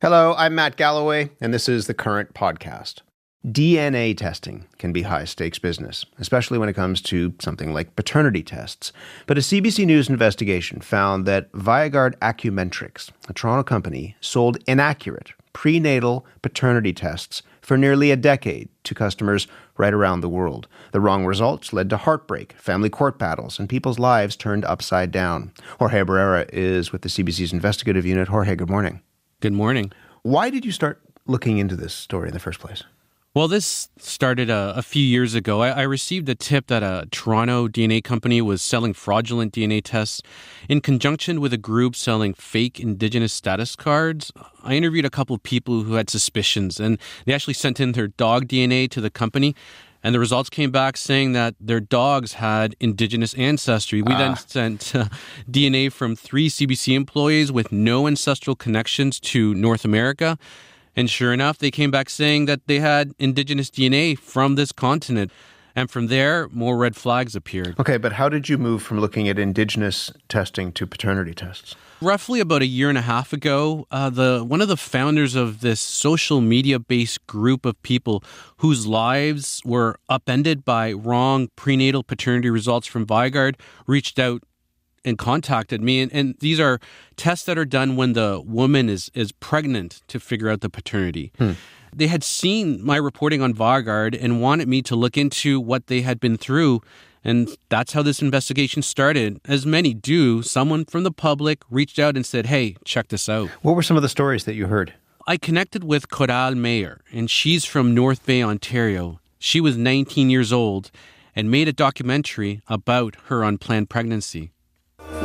Hello, I'm Matt Galloway, and this is the Current Podcast. DNA testing can be high-stakes business, especially when it comes to something like paternity tests. But a CBC News investigation found that Viagard Acumetrics, a Toronto company, sold inaccurate prenatal paternity tests for nearly a decade to customers right around the world. The wrong results led to heartbreak, family court battles, and people's lives turned upside down. Jorge Barrera is with the CBC's Investigative unit. Jorge, good morning. Good morning. Why did you start looking into this story in the first place? Well, this started a few years ago. I received a tip that a Toronto DNA company was selling fraudulent DNA tests in conjunction with a group selling fake Indigenous status cards. I interviewed a couple of people who had suspicions, and they actually sent in their dog DNA to the company. And the results came back saying that their dogs had Indigenous ancestry. We then sent DNA from 3 CBC employees with no ancestral connections to North America. And sure enough, they came back saying that they had Indigenous DNA from this continent. And from there, more red flags appeared. Okay, but how did you move from looking at Indigenous testing to paternity tests? Roughly about a year and a half ago, one of the founders of this social media-based group of people whose lives were upended by wrong prenatal paternity results from Viagard reached out and contacted me. And these are tests that are done when the woman is pregnant to figure out the paternity. They had seen my reporting on Viagard and wanted me to look into what they had been through. And that's how this investigation started. As many do, someone from the public reached out and said, hey, check this out. What were some of the stories that you heard? I connected with Coral Mayer, and she's from North Bay, Ontario. She was 19 years old and made a documentary about her unplanned pregnancy.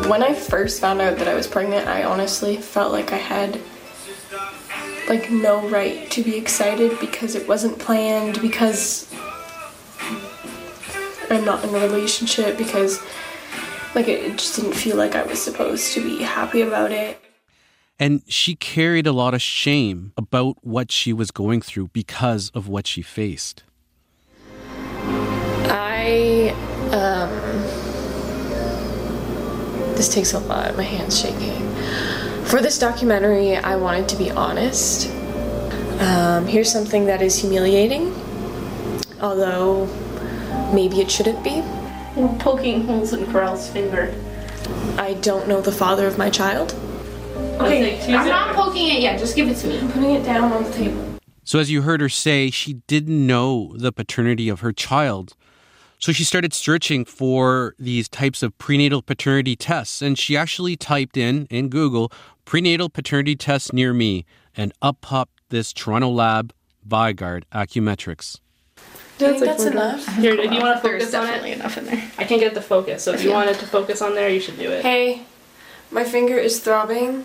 When I first found out that I was pregnant, I honestly felt like I had no right to be excited because it wasn't planned, because I'm not in a relationship, because it just didn't feel like I was supposed to be happy about it. And she carried a lot of shame about what she was going through because of what she faced. This takes a lot, my hand's shaking. For this documentary, I wanted to be honest. Here's something that is humiliating, although maybe it shouldn't be. We're poking holes in Coral's finger. I don't know the father of my child. Okay, I'm not poking it yet, just give it to me. I'm putting it down on the table. So as you heard her say, she didn't know the paternity of her child. So she started searching for these types of prenatal paternity tests, and she actually typed in Google, prenatal paternity tests near me, and up popped this Toronto lab, Viagard Acumetrics. Do you think that's enough? Here, do you want to focus There's on definitely it? enough in there. I can't get the focus, so if you wanted to focus on there, you should do it. Hey, my finger is throbbing.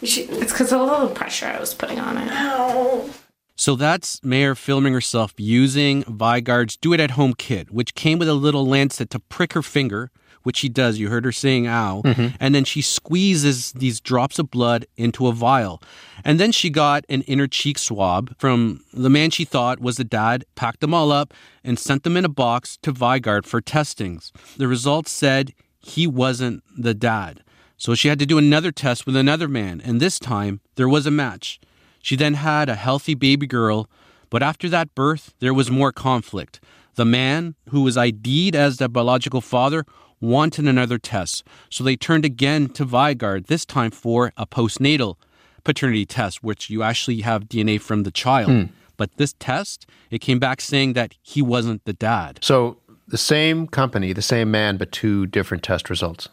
It's because of all the pressure I was putting on it. Ow. So that's Mayer filming herself using Viagard's do-it-at-home kit, which came with a little lancet to prick her finger, which she does. You heard her saying, ow. And then she squeezes these drops of blood into a vial. And then she got an inner cheek swab from the man she thought was the dad, packed them all up, and sent them in a box to Viagard for testings. The results said he wasn't the dad. So she had to do another test with another man, and this time there was a match. She then had a healthy baby girl, but after that birth, there was more conflict. The man, who was ID'd as the biological father, wanted another test, so they turned again to Viagard, this time for a postnatal paternity test, which you actually have DNA from the child. But this test, it came back saying that he wasn't the dad. So the same company, the same man, but 2 different test results.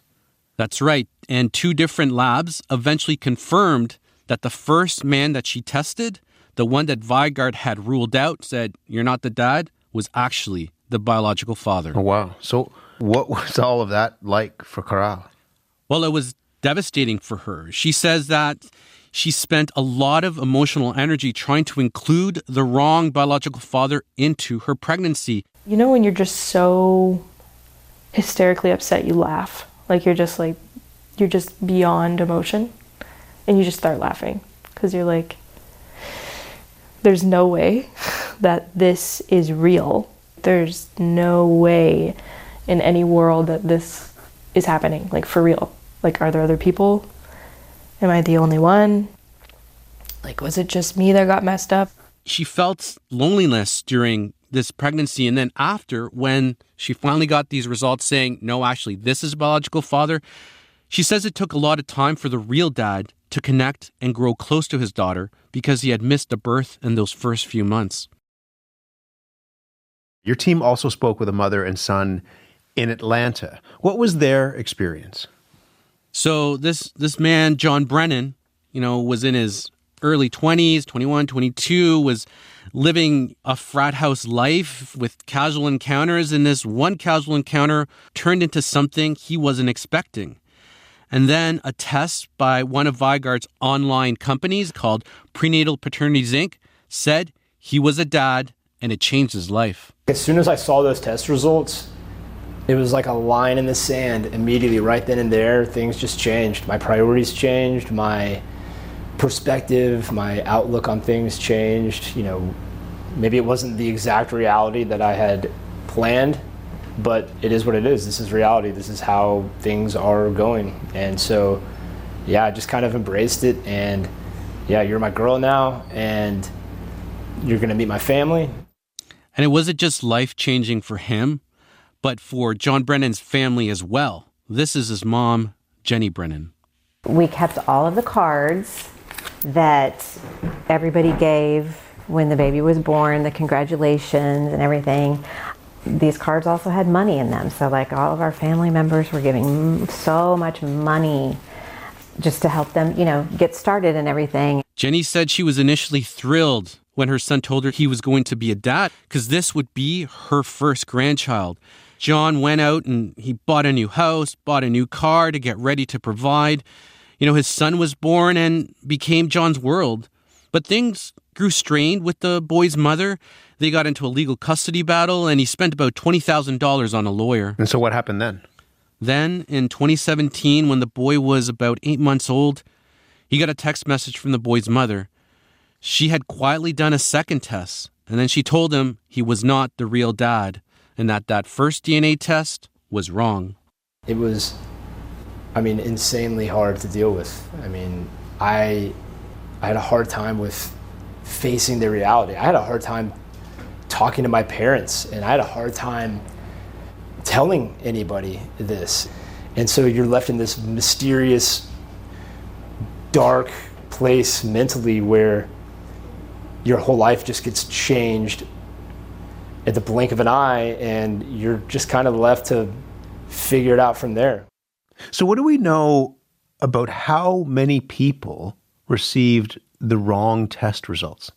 That's right. And 2 different labs eventually confirmed that the first man that she tested, the one that Viagard had ruled out, said, you're not the dad, was actually the biological father. Oh, wow. So what was all of that like for Coral? Well, it was devastating for her. She says that she spent a lot of emotional energy trying to include the wrong biological father into her pregnancy. You know when you're just so hysterically upset you laugh? You're just beyond emotion? And you just start laughing because you're like, there's no way that this is real. There's no way in any world that this is happening, for real. Are there other people? Am I the only one? Like, was it just me that got messed up? She felt loneliness during this pregnancy. And then after, when she finally got these results saying, no, actually, this is a biological father, she says it took a lot of time for the real dad to connect and grow close to his daughter because he had missed a birth in those first few months. Your team also spoke with a mother and son in Atlanta. What was their experience? So this man, John Brennan, was in his early 20s, 21, 22, was living a frat house life with casual encounters, and this one casual encounter turned into something he wasn't expecting. And then a test by one of Vygaard's online companies called Prenatal Paternity Inc. said he was a dad, and it changed his life. As soon as I saw those test results, it was like a line in the sand. Immediately, right then and there, things just changed. My priorities changed, my perspective, my outlook on things changed. Maybe it wasn't the exact reality that I had planned, but it is what it is. This is reality. This is how things are going. And so, I just kind of embraced it. And you're my girl now, and you're going to meet my family. And it wasn't just life-changing for him, but for John Brennan's family as well. This is his mom, Jenny Brennan. We kept all of the cards that everybody gave when the baby was born, the congratulations and everything. These cards also had money in them. So like all of our family members were giving so much money just to help them, get started and everything. Jenny said she was initially thrilled when her son told her he was going to be a dad because this would be her first grandchild. John went out and he bought a new house, bought a new car to get ready to provide. His son was born and became John's world. But things grew strained with the boy's mother. They got into a legal custody battle, and he spent about $20,000 on a lawyer. And so what happened then? Then, in 2017, when the boy was about 8 months old, he got a text message from the boy's mother. She had quietly done a second test, and then she told him he was not the real dad, and that first DNA test was wrong. It was, insanely hard to deal with. I had a hard time with facing the reality. I had a hard time talking to my parents, and I had a hard time telling anybody this. And so you're left in this mysterious, dark place mentally where your whole life just gets changed at the blink of an eye, and you're just kind of left to figure it out from there. So what do we know about how many people received the wrong test results?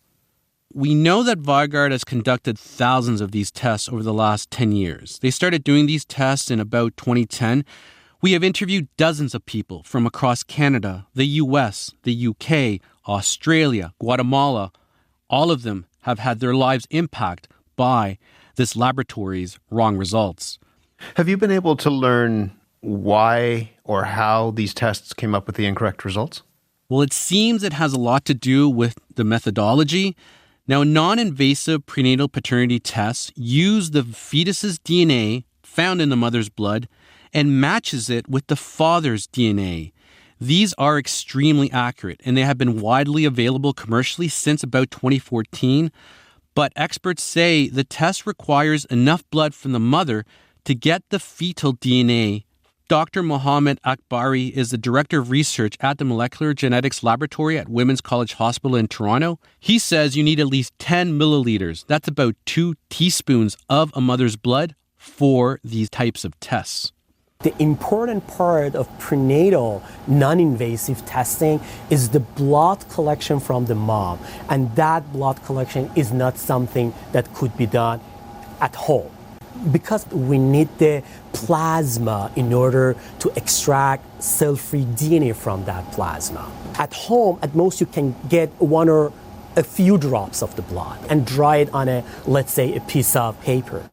We know that Vygaard has conducted thousands of these tests over the last 10 years. They started doing these tests in about 2010. We have interviewed dozens of people from across Canada, the US, the UK, Australia, Guatemala. All of them have had their lives impacted by this laboratory's wrong results. Have you been able to learn why or how these tests came up with the incorrect results? Well, it seems it has a lot to do with the methodology. Now, non-invasive prenatal paternity tests use the fetus's DNA found in the mother's blood and matches it with the father's DNA. These are extremely accurate, and they have been widely available commercially since about 2014. But experts say the test requires enough blood from the mother to get the fetal DNA. Dr. Mohammed Akbari is the Director of Research at the Molecular Genetics Laboratory at Women's College Hospital in Toronto. He says you need at least 10 milliliters. That's about 2 teaspoons of a mother's blood for these types of tests. The important part of prenatal non-invasive testing is the blood collection from the mom. And that blood collection is not something that could be done at home, because we need the plasma in order to extract cell-free DNA from that plasma. At home, at most you can get one or a few drops of the blood and dry it on let's say, a piece of paper.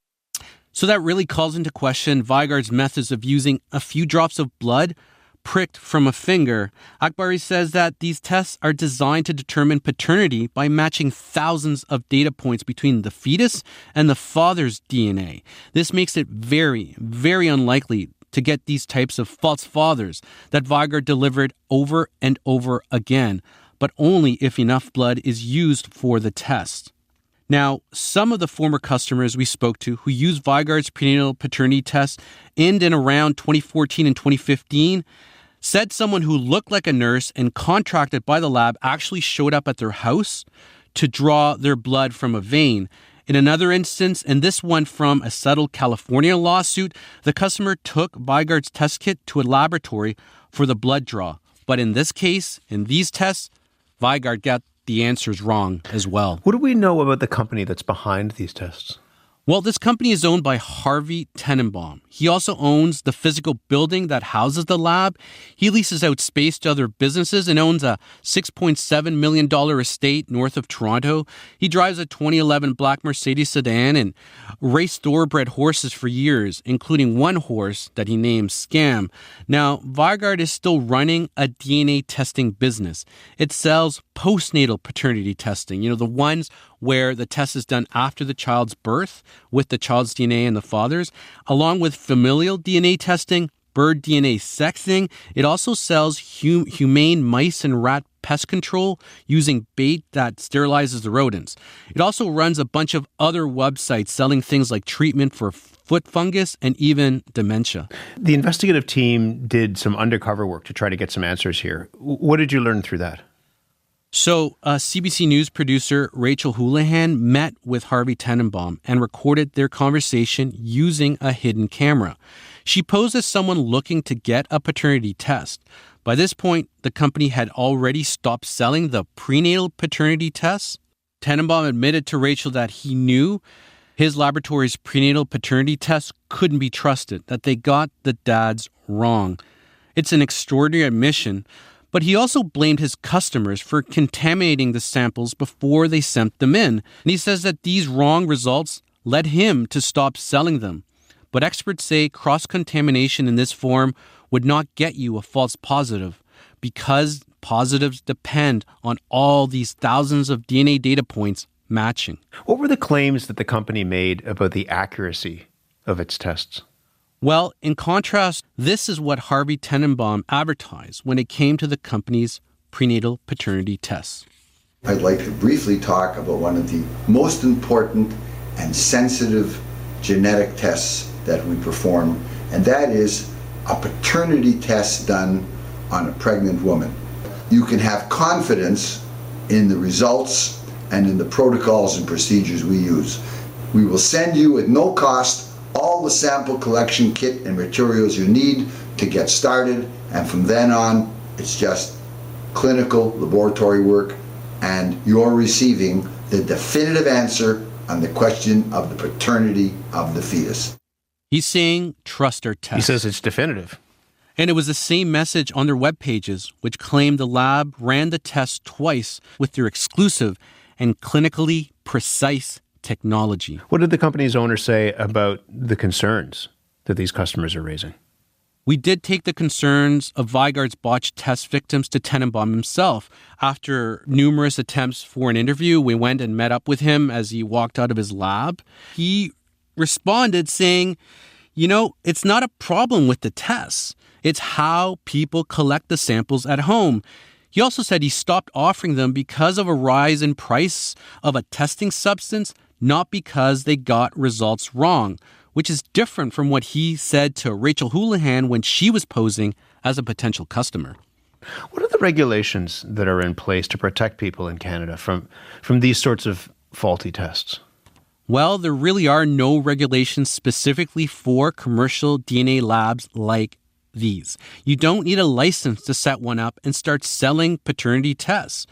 So that really calls into question Vygaard's methods of using a few drops of blood pricked from a finger. Akbari says that these tests are designed to determine paternity by matching thousands of data points between the fetus and the father's DNA. This makes it very, very unlikely to get these types of false fathers that Vygaard delivered over and over again. but only if enough blood is used for the test. Now, some of the former customers we spoke to who used Vygaard's prenatal paternity test in and around 2014 and 2015 said someone who looked like a nurse and contracted by the lab actually showed up at their house to draw their blood from a vein. In another instance, and this one from a settled California lawsuit, the customer took Vygaard's test kit to a laboratory for the blood draw. But in this case, in these tests, Vygaard got the answers wrong as well. What do we know about the company that's behind these tests? Well, this company is owned by Harvey Tenenbaum. He also owns the physical building that houses the lab. He leases out space to other businesses and owns a $6.7 million estate north of Toronto. He drives a 2011 black Mercedes sedan and raced thoroughbred horses for years, including one horse that he named Scam. Now, Vygaard is still running a DNA testing business. It sells postnatal paternity testing, the ones where the test is done after the child's birth with the child's DNA and the father's, along with familial DNA testing, bird DNA sexing. It also sells humane mice and rat pest control using bait that sterilizes the rodents. It also runs a bunch of other websites selling things like treatment for foot fungus and even dementia. The investigative team did some undercover work to try to get some answers here. What did you learn through that? So, CBC News producer Rachel Houlihan met with Harvey Tenenbaum and recorded their conversation using a hidden camera. She posed as someone looking to get a paternity test. By this point, the company had already stopped selling the prenatal paternity tests. Tenenbaum admitted to Rachel that he knew his laboratory's prenatal paternity tests couldn't be trusted, that they got the dads wrong. It's an extraordinary admission. But he also blamed his customers for contaminating the samples before they sent them in. And he says that these wrong results led him to stop selling them. But experts say cross-contamination in this form would not get you a false positive because positives depend on all these thousands of DNA data points matching. What were the claims that the company made about the accuracy of its tests? Well, in contrast, this is what Harvey Tenenbaum advertised when it came to the company's prenatal paternity tests. I'd like to briefly talk about one of the most important and sensitive genetic tests that we perform, and that is a paternity test done on a pregnant woman. You can have confidence in the results and in the protocols and procedures we use. We will send you at no cost all the sample collection kit and materials you need to get started, and from then on it's just clinical laboratory work and you're receiving the definitive answer on the question of the paternity of the fetus. He's saying trust our test. He says it's definitive. And it was the same message on their web pages, which claimed the lab ran the test twice with their exclusive and clinically precise technology. What did the company's owner say about the concerns that these customers are raising? We did take the concerns of Vygaard's botched test victims to Tenenbaum himself. After numerous attempts for an interview, we went and met up with him as he walked out of his lab. He responded saying, it's not a problem with the tests. It's how people collect the samples at home. He also said he stopped offering them because of a rise in price of a testing substance, not because they got results wrong, which is different from what he said to Rachel Houlihan when she was posing as a potential customer. What are the regulations that are in place to protect people in Canada from these sorts of faulty tests? Well, there really are no regulations specifically for commercial DNA labs like these. You don't need a license to set one up and start selling paternity tests.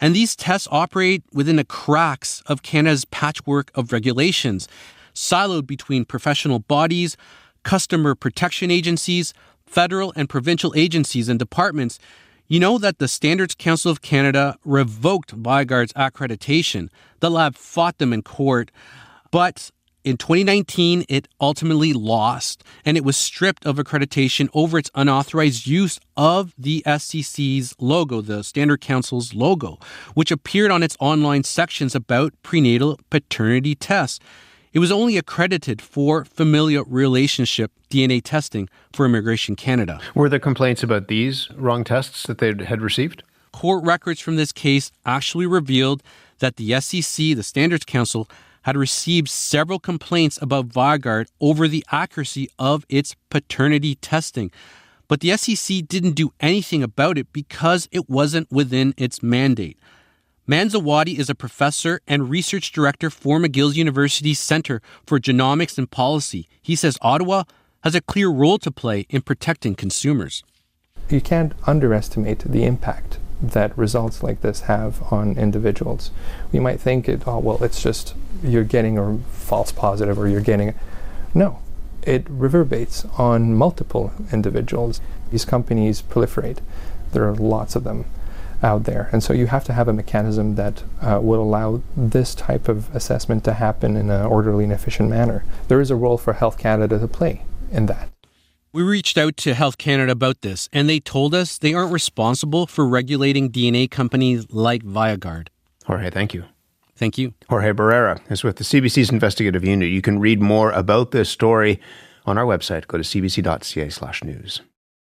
And these tests operate within the cracks of Canada's patchwork of regulations, siloed between professional bodies, customer protection agencies, federal and provincial agencies and departments. You know that the Standards Council of Canada revoked Vygaard's accreditation. The lab fought them in court, but in 2019, it ultimately lost, and it was stripped of accreditation over its unauthorized use of the SCC's logo, the Standard Council's logo, which appeared on its online sections about prenatal paternity tests. It was only accredited for familial relationship DNA testing for Immigration Canada. Were there complaints about these wrong tests that they had received? court records from this case actually revealed that the SEC, the Standards Council, had received several complaints about Vygaard over the accuracy of its paternity testing. But the SEC didn't do anything about it because it wasn't within its mandate. Manzawadi is a professor and research director for McGill University's Center for Genomics and Policy. He says Ottawa has a clear role to play in protecting consumers. You can't underestimate the impact that results like this have on individuals. We might think it's just you're getting a false positive or you're getting... No, it reverberates on multiple individuals. These companies proliferate. There are lots of them out there. And so you have to have a mechanism that will allow this type of assessment to happen in an orderly and efficient manner. There is a role for Health Canada to play in that. We reached out to Health Canada about this, and they told us they aren't responsible for regulating DNA companies like Vygaard. Jorge, thank you. Thank you. Jorge Barrera is with the CBC's Investigative Unit. You can read more about this story on our website. Go to cbc.ca/news.